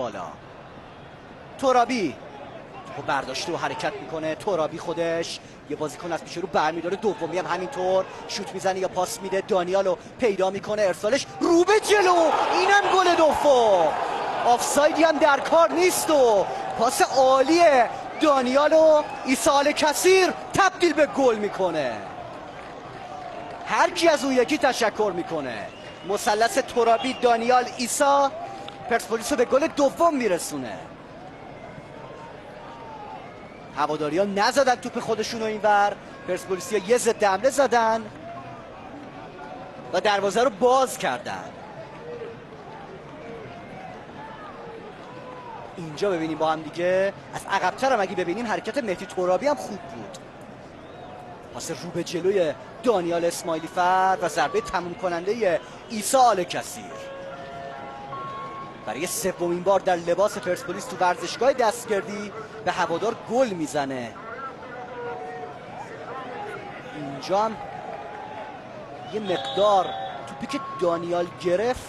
بالا. ترابی توپو برداشته و حرکت میکنه. ترابی خودش یه بازیکن از پیش رو برمیداره. دومی هم همینطور شوت میزنه یا پاس میده. دانیالو پیدا میکنه، ارسالش رو به جلو، اینم گل دوم. آفسایدی هم در کار نیست و پاس عالیه. دانیالو عیسی الکثیر تبدیل به گل میکنه. هر کی از اون یکی تشکر میکنه. مثلث ترابی، دانیال، عیسی پرسپولیس رو به گل دوم میرسونه. هواداریا نزدن توپ خودشون رو اینور. پرسپولیسیا یه ضد حمله زدن و دروازه رو باز کردن. اینجا ببینیم با هم دیگه از عقب‌تر هم اگه ببینیم حرکت مهدی ترابی هم خوب بود. پاس رو به جلوی دانیال اسماعیلی فرد و ضربه تموم کننده عیسی الکثیر. برای سومین بار در لباس پرسپولیس تو ورزشگاه دستگردی به هوادار گل میزنه. اینجا هم یه مقدار توپی که دانیال گرفت